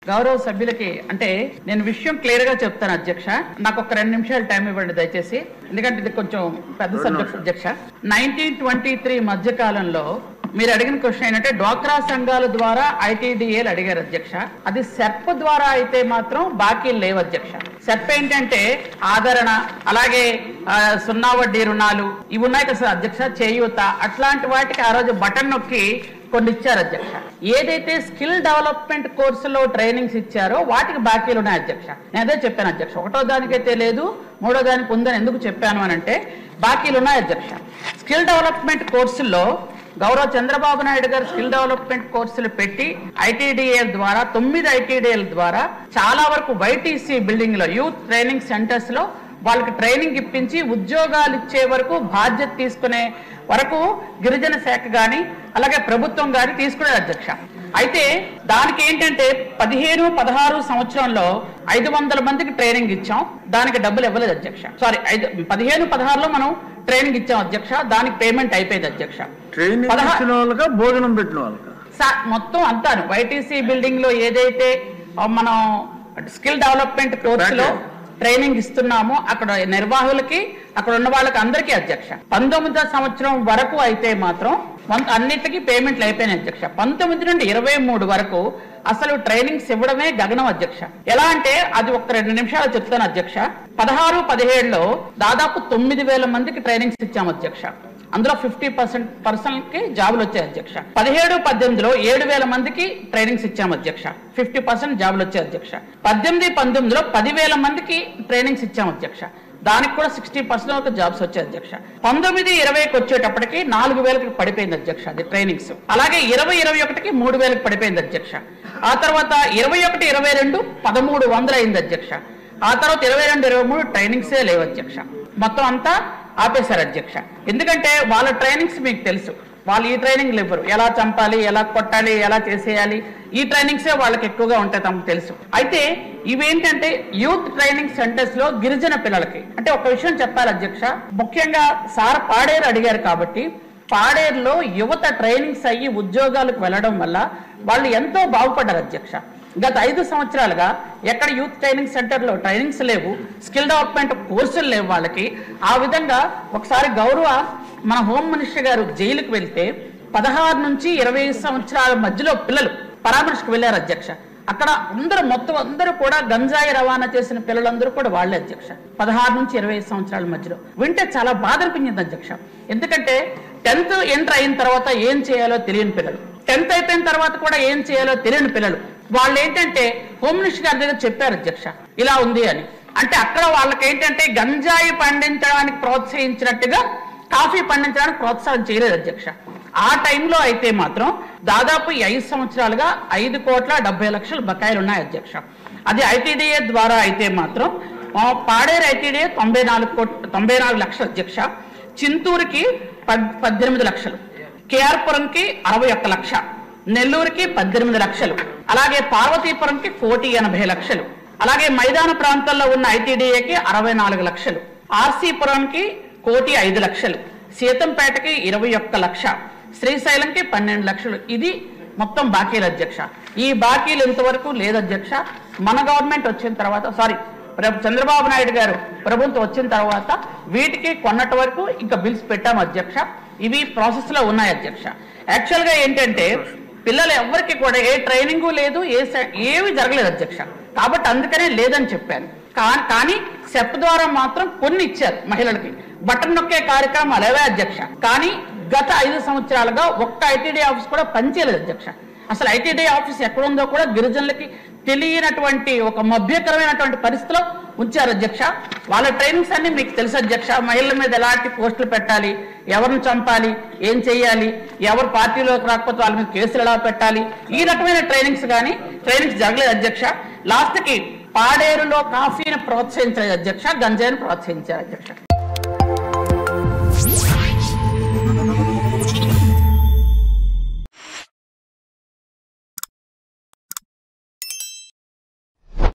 గౌరవ సభ్యులకి అంటే నేను విషయం క్లియర్ గా చెప్తాను అధ్యక్ష. నాకు ఒక 2 నిమిషాలు టైం ఇవ్వండి దయచేసి, ఎందుకంటే ఇది కొంచెం పెద్ద సబ్జెక్ట్ అధ్యక్ష. 1923 మధ్య కాలంలో మీరు అడిగిన క్వశ్చన్ ఏంటంటే డ్వాక్రా సంఘాల ద్వారా ఐటీడీఏలు అడిగారు అధ్యక్ష. అది సెర్ప్ ద్వారా అయితే మాత్రం బాకీలు లేవు అధ్యక్ష. సెర్ప్ ఏంటంటే ఆదరణ, అలాగే 0 వడ్డీ రుణాలు ఇవి ఉన్నాయి కదా అధ్యక్ష, చేయూత, అట్లాంటి వాటికి ఆ రోజు బటన్ నొక్కి కొన్ని ఇచ్చారు అధ్యక్ష. ఏదైతే స్కిల్ డెవలప్మెంట్ కోర్సులో ట్రైనింగ్స్ ఇచ్చారో వాటికి బాకీలు ఉన్నాయి అధ్యక్ష. నేను అదే చెప్పాను అధ్యక్ష. 1వ దానికైతే లేదు, 3వ దానికి ఉందని ఎందుకు చెప్పాను అని అంటే బాకీలు ఉన్నాయి అధ్యక్ష. స్కిల్ డెవలప్మెంట్ కోర్సుల్లో గౌరవ చంద్రబాబు నాయుడు గారు స్కిల్ డెవలప్మెంట్ కోర్సులు పెట్టి ఐటీడీఏల ద్వారా 9 ఐటీడీఏల ద్వారా చాలా వరకు వైటీసీ బిల్డింగ్ లో యూత్ ట్రైనింగ్ సెంటర్స్ లో వాళ్ళకి ట్రైనింగ్ ఇప్పించి ఉద్యోగాలు ఇచ్చే వరకు బాధ్యత తీసుకునే వరకు గిరిజన శాఖ గాని అలాగే ప్రభుత్వం గాని తీసుకునే అధ్యక్ష. అయితే దానికి ఏంటంటే 15-16 సంవత్సరంలో 500 మందికి ట్రైనింగ్ ఇచ్చాం, దానికి డబ్బులు ఇవ్వలేదు అధ్యక్ష. సారీ 15-16లో మనం ట్రైనింగ్ ఇచ్చాం అధ్యక్ష, దానికి పేమెంట్ అయిపోయింది అధ్యక్ష. భోజనం పెట్టిన వాళ్ళకి మొత్తం అంతాను వైటీసీ బిల్డింగ్ లో ఏదైతే మనం స్కిల్ డెవలప్మెంట్ కోర్సులో ట్రైనింగ్ ఇస్తున్నామో అక్కడ నిర్వాహకులకి అక్కడ ఉన్న వాళ్ళకి అందరికీ అధ్యక్ష. 19వ సంవత్సరం వరకు అయితే మాత్రం అన్నిటికీ పేమెంట్లు అయిపోయినాయి అధ్యక్ష. 19 నుండి 23 వరకు అసలు ట్రైనింగ్స్ ఇవ్వడమే గగనం అధ్యక్ష. ఎలా అంటే అది ఒక 2 నిమిషాలు చెప్తాను అధ్యక్ష. 16-17లో దాదాపు 9,000 మందికి ట్రైనింగ్స్ ఇచ్చాము అధ్యక్ష. అందులో 50% కి జాబులు వచ్చాయి అధ్యక్ష. 17-18లో 7,000 మందికి ట్రైనింగ్స్ ఇచ్చాము అధ్యక్ష. 50% జాబులు వచ్చాయి అధ్యక్ష. 18-19లో 10,000 మందికి ట్రైనింగ్స్ ఇచ్చాము అధ్యక్ష. దానికి కూడా 60% వరకు జాబ్స్ వచ్చాయి అధ్యక్ష. 19-20కి వచ్చేటప్పటికి 4,000కి పడిపోయింది అధ్యక్ష అది ట్రైనింగ్స్. అలాగే 20-21కి 3,000కి పడిపోయింది అధ్యక్ష. ఆ తర్వాత 21-22 1,300 అయింది అధ్యక్ష. ఆ తర్వాత 22-23 ట్రైనింగ్సే లేవు అధ్యక్ష. మొత్తం అంతా ఆపేశారు అధ్యక్ష. ఎందుకంటే వాళ్ళ ట్రైనింగ్స్ మీకు తెలుసు, వాళ్ళు ఈ ట్రైనింగ్లు ఇవ్వరు. ఎలా చంపాలి, ఎలా కొట్టాలి, ఎలా చేసేయాలి, ఈ ట్రైనింగ్సే వాళ్ళకి ఎక్కువగా ఉంటాయి తమకు తెలుసు. అయితే ఇవేంటంటే యూత్ ట్రైనింగ్ సెంటర్స్ లో గిరిజన పిల్లలకి అంటే ఒక విషయం చెప్పాలి అధ్యక్ష. ముఖ్యంగా సార్ పాడేరు అడిగారు కాబట్టి పాడేరులో యువత ట్రైనింగ్స్ అయ్యి ఉద్యోగాలకు వెళ్ళడం వల్ల వాళ్ళు ఎంతో బాగుపడ్డారు అధ్యక్ష. గత 5 సంవత్సరాలుగా ఎక్కడ యూత్ ట్రైనింగ్ సెంటర్లో ట్రైనింగ్స్ లేవు, స్కిల్ డెవలప్మెంట్ కోర్సులు లేవు వాళ్ళకి. ఆ విధంగా ఒకసారి గౌరవ మన హోమ్ మినిస్టర్ గారు జైలుకు వెళ్తే 16 నుంచి 20 సంవత్సరాల మధ్యలో పిల్లలు పరామర్శకు వెళ్ళారు అధ్యక్ష. అక్కడ మొత్తం అందరూ కూడా గంజాయి రవాణా చేసిన పిల్లలందరూ కూడా వాళ్ళే అధ్యక్ష. 16 నుంచి 20 సంవత్సరాల మధ్యలో వింటే చాలా బాధ అనిపించింది అధ్యక్ష. ఎందుకంటే 10th ఎంటర్ అయిన తర్వాత ఏం చేయాలో తెలియని పిల్లలు, 10th అయిపోయిన తర్వాత కూడా ఏం చేయాలో తెలియని పిల్లలు, వాళ్ళు ఏంటంటే హోమ్ మినిస్టర్ గారి దగ్గర చెప్పారు అధ్యక్ష ఇలా ఉంది అని. అంటే అక్కడ వాళ్ళకి ఏంటంటే గంజాయి పండించడానికి ప్రోత్సహించినట్టుగా కాఫీ పండించడానికి ప్రోత్సాహం చేయలేదు అధ్యక్ష. ఆ టైంలో అయితే మాత్రం దాదాపు 5 సంవత్సరాలుగా 5,70,00,000 బకాయిలు ఉన్నాయి అధ్యక్ష. అది ఐటీడీఏ ద్వారా అయితే మాత్రం పాడేరు ఐటీడీఏ 94 లక్షలు అధ్యక్ష, చింతూరుకి 18 లక్షలు, కేఆర్పురంకి 61 లక్ష, నెల్లూరుకి 18 లక్షలు, అలాగే పార్వతీపురంకి 1,80,00,000, అలాగే మైదాన ప్రాంతాల్లో ఉన్న ఐటీడీఏకి 64 లక్షలు, ఆర్సీపురానికి 1,05,00,000, సీతంపేటకి 21 లక్ష, శ్రీశైలంకి 12 లక్షలు. ఇది మొత్తం బాకీలు అధ్యక్ష. ఈ బాకీలు ఇంతవరకు లేదు అధ్యక్ష. మన గవర్నమెంట్ వచ్చిన తర్వాత చంద్రబాబు నాయుడు గారు ప్రభుత్వం వచ్చిన తర్వాత వీటికి కొన్నటి వరకు ఇంకా బిల్స్ పెట్టాము అధ్యక్ష. ఇవి ప్రాసెస్ లో ఉన్నాయి అధ్యక్ష. యాక్చువల్ గా ఏంటంటే పిల్లలు ఎవరికి కూడా ఏ ట్రైనింగ్ లేదు, ఏవి జరగలేదు అధ్యక్ష. కాబట్టి అందుకనే లేదని చెప్పాను. కానీ సెప్ ద్వారా మాత్రం కొన్ని ఇచ్చారు మహిళలకి, బటన్ నొక్కే కార్యక్రమం అలాగే అధ్యక్ష. కానీ గత 5 సంవత్సరాలుగా ఒక్క ఐటీడీ ఆఫీస్ కూడా పనిచేయలేదు అధ్యక్ష. అసలు ఐటీడీ ఆఫీస్ ఎక్కడుందో కూడా గిరిజనులకి తెలియనటువంటి ఒక మభ్యకరమైనటువంటి పరిస్థితిలో ఉంచారు అధ్యక్ష. వాళ్ళ ట్రైనింగ్స్ అన్ని మీకు తెలుసు అధ్యక్ష. మహిళల మీద ఎలాంటి పోస్టులు పెట్టాలి, ఎవరిని చంపాలి, ఏం చేయాలి, ఎవరు పార్టీలోకి రాకపోతే వాళ్ళ మీద కేసులు ఎలా పెట్టాలి, ఈ రకమైన ట్రైనింగ్స్ జరగలేదు అధ్యక్ష. లాస్ట్ కి పాడేరులో కాఫీని ప్రోత్సహించలేదు అధ్యక్ష, గంజాయిని ప్రోత్సహించారు అధ్యక్ష.